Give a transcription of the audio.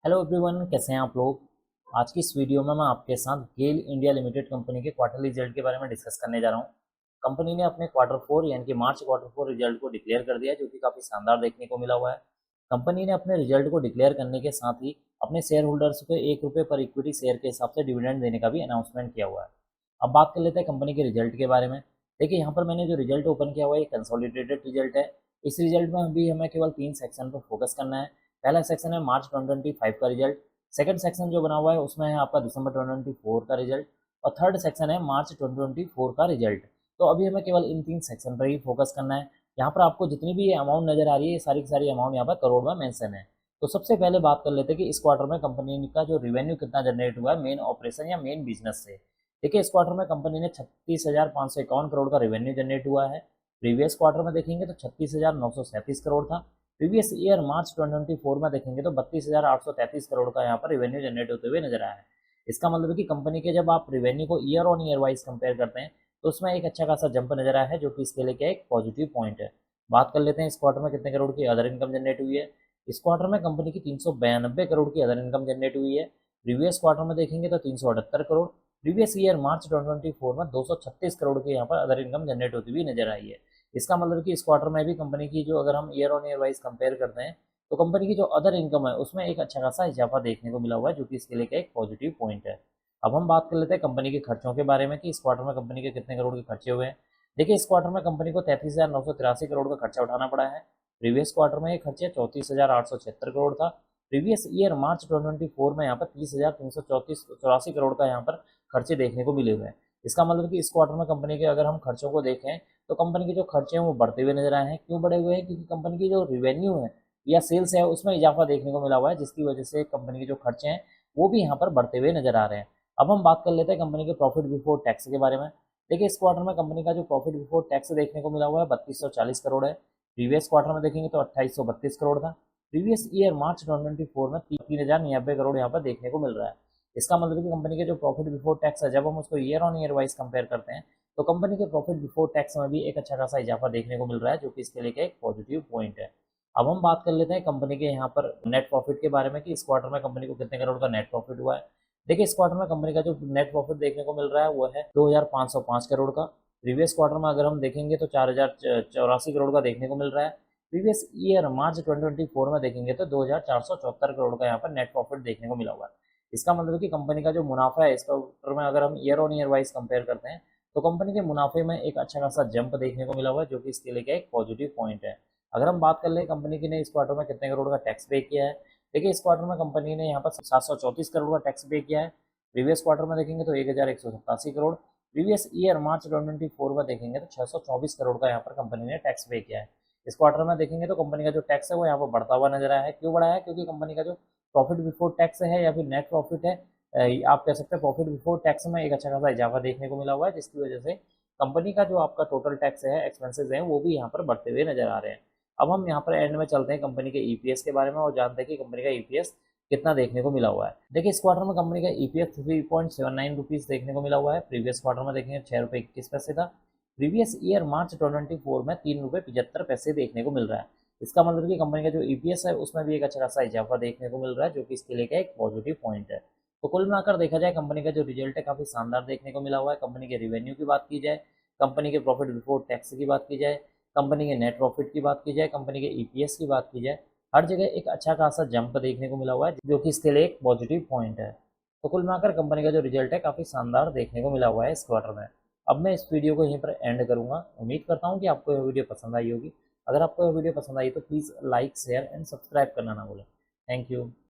Hello everyone, कैसे हैं आप लोग। आज की इस वीडियो में मैं आपके साथ गेल इंडिया लिमिटेड कंपनी के क्वार्टरली रिजल्ट के बारे में डिस्कस करने जा रहा हूं। कंपनी ने अपने क्वार्टर फोर यानी कि मार्च क्वार्टर फोर रिजल्ट को डिक्लेयर कर दिया है, जो कि काफ़ी शानदार देखने को मिला हुआ है। कंपनी ने अपने रिजल्ट को डिक्लेयर करने के साथ ही अपने शेयर होल्डर्स को ₹1 पर इक्विटी शेयर के हिसाब से डिविडेंड देने का भी अनाउंसमेंट किया हुआ है। अब बात कर लेते हैं कंपनी के रिजल्ट के बारे में। देखिए, यहाँ पर मैंने जो रिजल्ट ओपन किया हुआ है ये कंसोलिडेटेड रिजल्ट है। इस रिजल्ट में अभी हमें केवल 3 सेक्शन पर फोकस करना है। पहला सेक्शन है मार्च 2025 का रिजल्ट। सेकंड सेक्शन जो बना हुआ है उसमें है आपका दिसंबर 2024 का रिजल्ट। और थर्ड सेक्शन है मार्च 2024 का रिजल्ट। तो अभी हमें केवल इन 3 सेक्शन पर ही फोकस करना है। यहाँ पर आपको जितनी भी ये अमाउंट नजर आ रही है, ये सारी की सारी अमाउंट यहाँ पर करोड़ में मेंशन है। तो सबसे पहले बात कर लेते हैं कि इस क्वार्टर में कंपनी का जो रिवेन्यू कितना जनरेट हुआ है मेन ऑपरेशन या मेन बिजनेस से। देखिए, इस क्वार्टर में कंपनी ने 36,551 करोड़ का रेवेन्यू जनरेट हुआ है। प्रीवियस क्वार्टर में देखेंगे तो 36,937 करोड़ था। प्रीवियस ईयर मार्च 2024 में देखेंगे तो 32,833 करोड़ का यहाँ पर रेवेन्यू जनरेट होते हुए नजर आया है। इसका मतलब है कि कंपनी के जब आप रेवेन्यू को year on year wise compare करते हैं तो उसमें एक अच्छा खासा जंप नजर आया है, जो कि इसके लिए क्या एक पॉजिटिव पॉइंट है। बात कर लेते हैं इस क्वार्टर में कितने करोड़ की अदर इनकम जनरेट हुई है। इस क्वार्टर में कंपनी की 392 करोड़ की अदर इनकम जनरेट हुई है। प्रीवियस क्वार्टर में देखेंगे तो 378 करोड़। प्रीवियस ईयर मार्च 2024 में 236 करोड़ की यहाँ पर अदर इनकम जनरेट होती हुई नजर आई है। इसका मतलब कि इस क्वार्टर में भी कंपनी की जो अगर हम year on year wise compare करते हैं तो कंपनी की जो अदर इनकम है उसमें एक अच्छा खासा इजाफा देखने को मिला हुआ है, जो कि इसके लिए एक पॉजिटिव पॉइंट है। अब हम बात कर लेते हैं कंपनी के खर्चों के बारे में कि इस क्वार्टर में कंपनी के कितने करोड़ के खर्चे हुए हैं। देखिए, इस क्वार्टर में कंपनी को 33,983 करोड़ का खर्चा उठाना पड़ा है। प्रीवियस क्वार्टर में ये खर्चे 34,876 करोड़ था। प्रीवियस ईयर मार्च 2024 में यहाँ पर 30,334 करोड़ का यहाँ पर खर्चे देखने को मिले हुए हैं। इसका मतलब कि इस क्वार्टर में कंपनी के अगर हम खर्चों को देखें तो कंपनी के जो खर्चे हैं वो बढ़ते हुए नजर आए हैं। क्यों बढ़े हुए हैं? क्योंकि कंपनी की जो रिवेन्यू है या सेल्स है उसमें इजाफा देखने को मिला हुआ है, जिसकी वजह से कंपनी के जो खर्चे हैं वो भी यहाँ पर बढ़ते हुए नजर आ रहे हैं। अब हम बात कर लेते हैं कंपनी के प्रॉफिट बिफोर टैक्स के बारे में। देखिए, इस क्वार्टर में कंपनी का जो प्रॉफिट बिफोर टैक्स देखने को मिला हुआ है 3240 करोड़ है। प्रीवियस क्वार्टर में देखेंगे तो 2832 करोड़ था। प्रीवियस ईयर मार्च 2024 में 3099 करोड़ यहाँ पर देखने को मिल रहा है। इसका मतलब कि कंपनी के जो प्रॉफिट बिफोर टैक्स है जब हम उसको year on year wise compare करते हैं तो कंपनी के प्रॉफिट बिफोर टैक्स में भी एक अच्छा खासा इजाफा देखने को मिल रहा है, जो कि इसके लिए एक पॉजिटिव पॉइंट है। अब हम बात कर लेते हैं कंपनी के यहाँ पर नेट प्रॉफिट के बारे में कि इस क्वार्टर में कंपनी को कितने करोड़ का नेट प्रॉफिट हुआ है। देखिए, इस क्वार्टर में कंपनी का जो नेट प्रॉफिट देखने को मिल रहा है वो है 2,505 करोड़ का। प्रीवियस क्वार्टर में अगर हम देखेंगे तो 4,084 करोड़ का देखने को मिल रहा है। प्रीवियस ईयर मार्च 2024 में देखेंगे तो 2,474 करोड़ का यहाँ पर नेट प्रॉफिट देखने को मिला हुआ है। इसका मतलब है कि कंपनी का जो मुनाफा है इस क्वार्टर में अगर हम year on year wise compare करते हैं तो कंपनी के मुनाफे में एक अच्छा खासा जंप देखने को मिला हुआ है, जो कि इसके लिए क्या एक पॉजिटिव पॉइंट है। अगर हम बात कर ले कंपनी की ने इस क्वार्टर में कितने करोड़ का टैक्स पे किया है। देखिए, इस क्वार्टर में कंपनी ने यहाँ पर 734 करोड़ का टैक्स पे किया है। प्रीवियस क्वार्टर में देखेंगे तो 1,187 करोड़। प्रीवियस ईयर मार्च 2024 में देखेंगे तो 624 करोड़ का यहाँ पर कंपनी ने टैक्स पे किया है। इस क्वार्टर में देखेंगे तो कंपनी का जो टैक्स है वो यहाँ पर बढ़ता हुआ नजर आया है। क्यों बढ़ा है? क्योंकि कंपनी का जो प्रॉफिट बिफोर टैक्स है या फिर नेट प्रॉफिट है, आप कह सकते हैं प्रॉफिट बिफोर टैक्स में एक अच्छा खासा इजाफा देखने को मिला हुआ है, जिसकी वजह से कंपनी का जो आपका टोटल टैक्स है, एक्सपेंसेस हैं, वो भी यहाँ पर बढ़ते हुए नजर आ रहे हैं। अब हम यहाँ पर एंड में चलते हैं कंपनी के ईपीएस के बारे में और जानते हैं कि कंपनी का ईपीएस कितना देखने को मिला हुआ है। देखिए, इस क्वार्टर में कंपनी का ईपीएस 3.79 रुपीज देखने को मिला हुआ है। प्रीवियस क्वार्टर में देखेंगे 6 रुपये 21 पैसे था। प्रीवियस ईयर मार्च 2024 में 3 रुपये 75 पैसे देखने को मिल रहा है। इसका मतलब है कि कंपनी का जो ईपीएस है उसमें भी एक अच्छा खासा इजाफा देखने को मिल रहा है, जो कि इसके लिए एक पॉजिटिव पॉइंट है। तो कुल मिलाकर देखा जाए कंपनी का जो रिजल्ट है काफी शानदार देखने को मिला हुआ है। कंपनी के रिवेन्यू की बात की जाए, कंपनी के प्रॉफिट बिफोर टैक्स की बात की जाए, कंपनी के नेट प्रॉफिट की बात की जाए, कंपनी के ईपीएस की बात की जाए, हर जगह एक अच्छा खासा जंप देखने को मिला हुआ है, जो कि इसके लिए एक पॉजिटिव पॉइंट है। तो कुल मिलाकर कंपनी का जो रिजल्ट है काफी शानदार देखने को मिला हुआ है इस क्वार्टर में। अब मैं इस वीडियो को यहीं पर एंड करूंगा। उम्मीद करता हूँ कि आपको यह वीडियो पसंद आई होगी। अगर आपको यह वीडियो पसंद आई तो please like share and subscribe करना ना भूलें। Thank you.